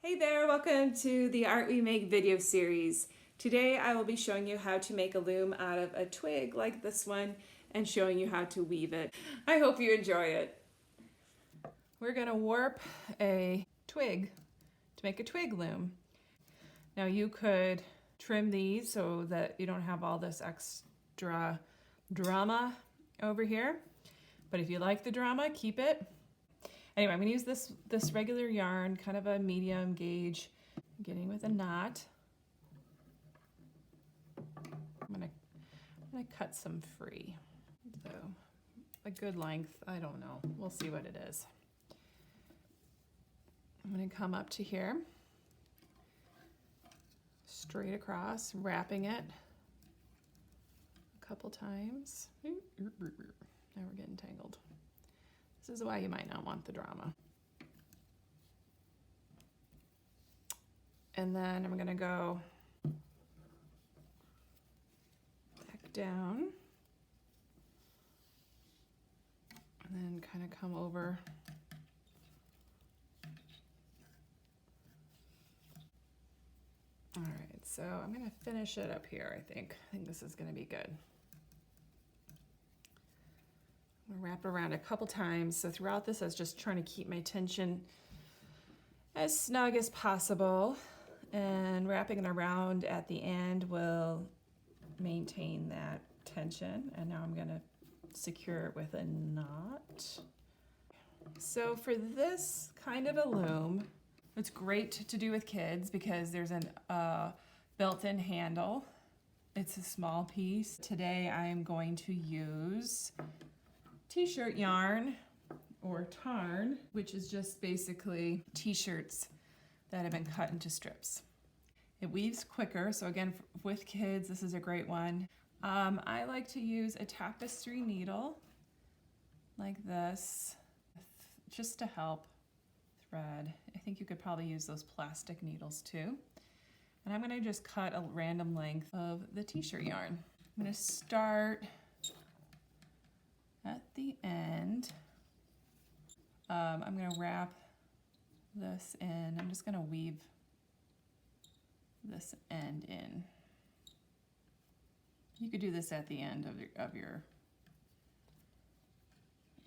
Hey there, welcome to the Art We Make video series. Today I will be showing you how to make a loom out of a twig like this one and showing you how to weave it. I hope you enjoy it. We're going to warp a twig to make a twig loom. Now you could trim these so that you don't have all this extra drama over here, but if you like the drama, keep it. Anyway, I'm going to use this regular yarn, kind of a medium gauge, beginning with a knot. I'm going to cut some free. So a good length, I don't know. We'll see what it is. I'm going to come up to here, straight across, wrapping it a couple times. Now we're getting tangled. This is why you might not want the drama. And then I'm gonna go back down and then kind of come over. All right, so I'm gonna finish it up here, I think. I think this is gonna be good. Wrap it around a couple times. So throughout this, I was just trying to keep my tension as snug as possible, and wrapping it around at the end will maintain that tension. And now I'm gonna secure it with a knot. So for this kind of a loom, it's great to do with kids because there's a built-in handle. It's a small piece. Today I'm going to use t-shirt yarn or tarn, which is just basically t-shirts that have been cut into strips. It weaves quicker, so again, with kids, this is a great one. I like to use a tapestry needle like this, just to help thread. I think you could probably use those plastic needles too. And I'm gonna just cut a random length of the t-shirt yarn. I'm gonna start at the end. I'm gonna wrap this in. I'm just gonna weave this end in. You could do this at the end of your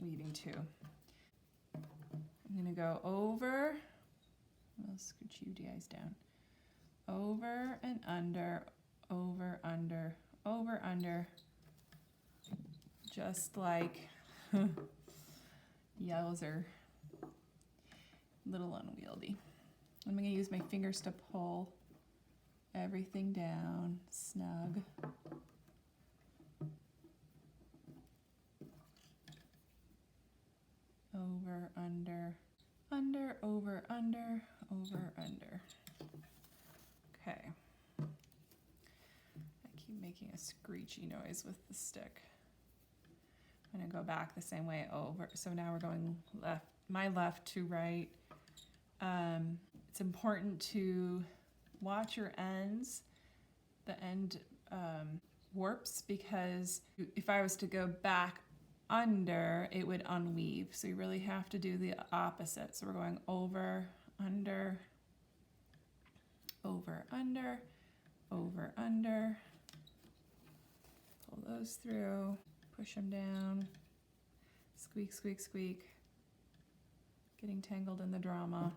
weaving too. I'm gonna go over, I'll scooch you guys down, over and under, over, under, over, under, just like yellows are a little unwieldy. I'm gonna use my fingers to pull everything down, snug. Over, under, under, over, under, over, under. Okay. I keep making a screechy noise with the stick. I'm gonna go back the same way over. So now we're going my left to right. It's important to watch your ends, the end warps, because if I was to go back under, it would unweave. So you really have to do the opposite. So we're going over, under, over, under, over, under. Pull those through, push them down, squeak, squeak, squeak. Getting tangled in the drama.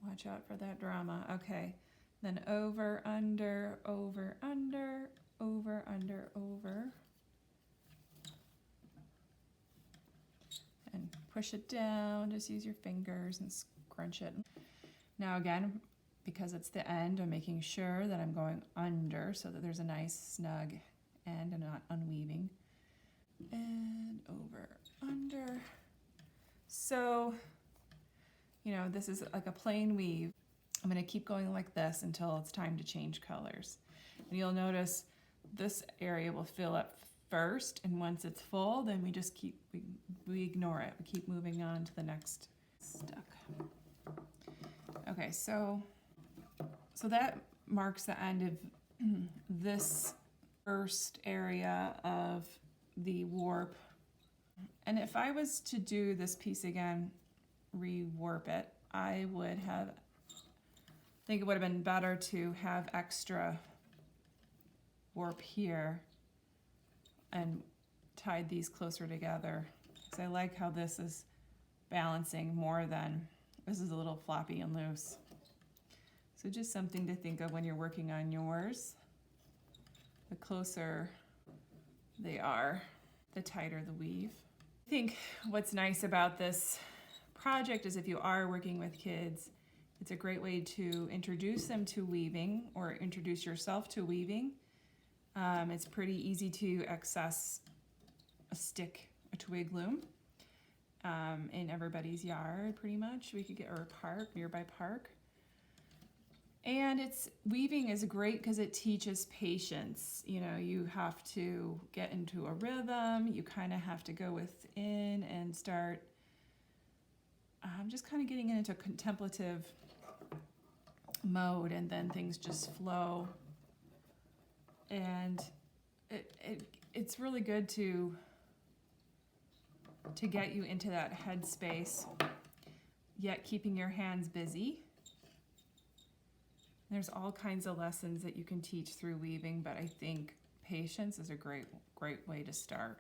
Watch out for that drama. Okay, then over, under, over, under, over, under, over. And push it down, just use your fingers and scrunch it. Now again, because it's the end, I'm making sure that I'm going under so that there's a nice snug end and not unweaving. And over, under. So, you know, this is like a plain weave. I'm gonna keep going like this until it's time to change colors. And you'll notice this area will fill up first, and once it's full, then we just we ignore it. We keep moving on to the next stuck. Okay, so that marks the end of this first area of the warp. And if I was to do this piece again, rewarp it, I would have think it would have been better to have extra warp here and tied these closer together, because I like how this is balancing more than this is a little floppy and loose. So just something to think of when you're working on yours. The closer they are, the tighter the weave. I think what's nice about this project is if you are working with kids, it's a great way to introduce them to weaving or introduce yourself to weaving. It's pretty easy to access a twig loom in everybody's yard pretty much. We could get, or a park, nearby park. And weaving is great because it teaches patience. You know, you have to get into a rhythm. You kind of have to go within and start just kind of getting into a contemplative mode, and then things just flow. And it's really good to get you into that headspace, yet keeping your hands busy. There's all kinds of lessons that you can teach through weaving, but I think patience is a great way to start.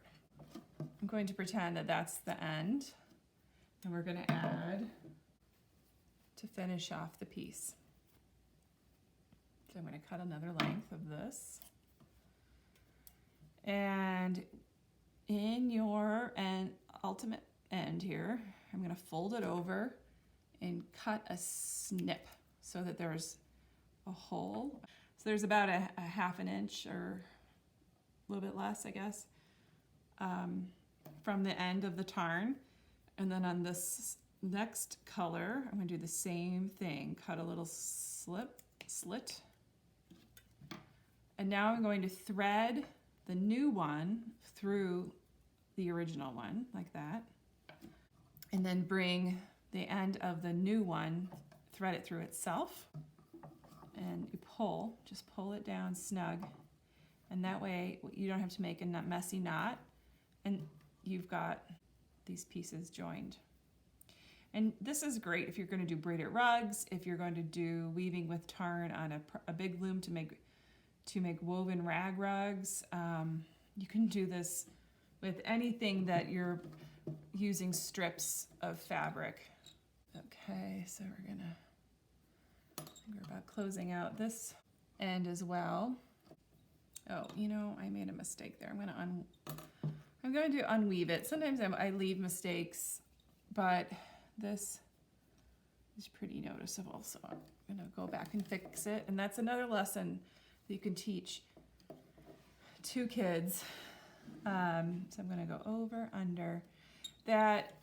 I'm going to pretend that that's the end, and we're going to add to finish off the piece. So I'm going to cut another length of this. And in your ultimate end here, I'm going to fold it over and cut a snip so that there's a hole. So there's about a half an inch or a little bit less, I guess, from the end of the tarn. And then on this next color, I'm going to do the same thing, cut a little slit. And now I'm going to thread the new one through the original one, like that. And then bring the end of the new one, thread it through itself. And you just pull it down snug. And that way you don't have to make a messy knot. And you've got these pieces joined. And this is great if you're going to do braided rugs, if you're going to do weaving with tarn on a big loom to make woven rag rugs. You can do this with anything that you're using strips of fabric. Okay, so we're about closing out this end as well. Oh, you know, I made a mistake there. I'm going to unweave it. Sometimes I leave mistakes, but this is pretty noticeable, so I'm going to go back and fix it. And that's another lesson that you can teach to kids. So I'm going to go over, under. That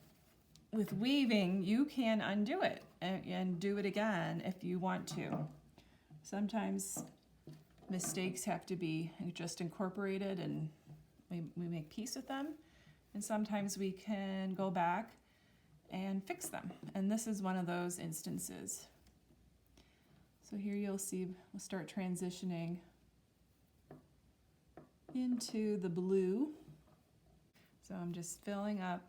with weaving, you can undo it and do it again if you want to. Sometimes mistakes have to be just incorporated and we make peace with them. And sometimes we can go back and fix them. And this is one of those instances. So here you'll see, we'll start transitioning into the blue. So I'm just filling up.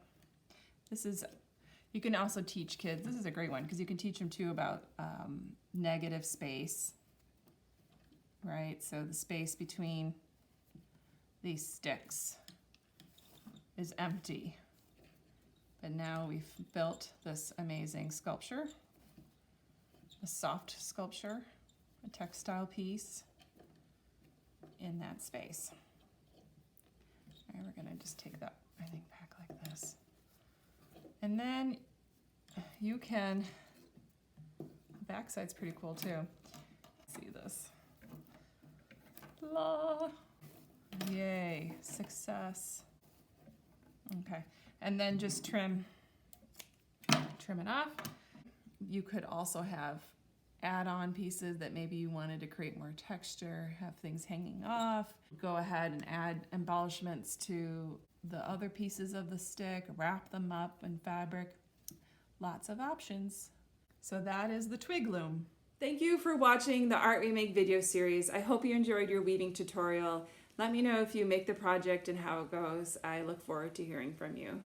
You can also teach kids, this is a great one because you can teach them too about negative space, right? So the space between these sticks is empty. But now we've built this amazing sculpture, a soft sculpture, a textile piece in that space. All right, we're gonna just take that, I think, back like this. And then you can, the backside's pretty cool too. See this. La, yay, success. Okay, and then just trim it off. You could also have add-on pieces that maybe you wanted to create more texture, have things hanging off. Go ahead and add embellishments to the other pieces of the stick, wrap them up in fabric. Lots of options. So that is the twig loom. Thank you for watching the Art We Make video series. I hope you enjoyed your weaving tutorial. Let me know if you make the project and how it goes. I look forward to hearing from you.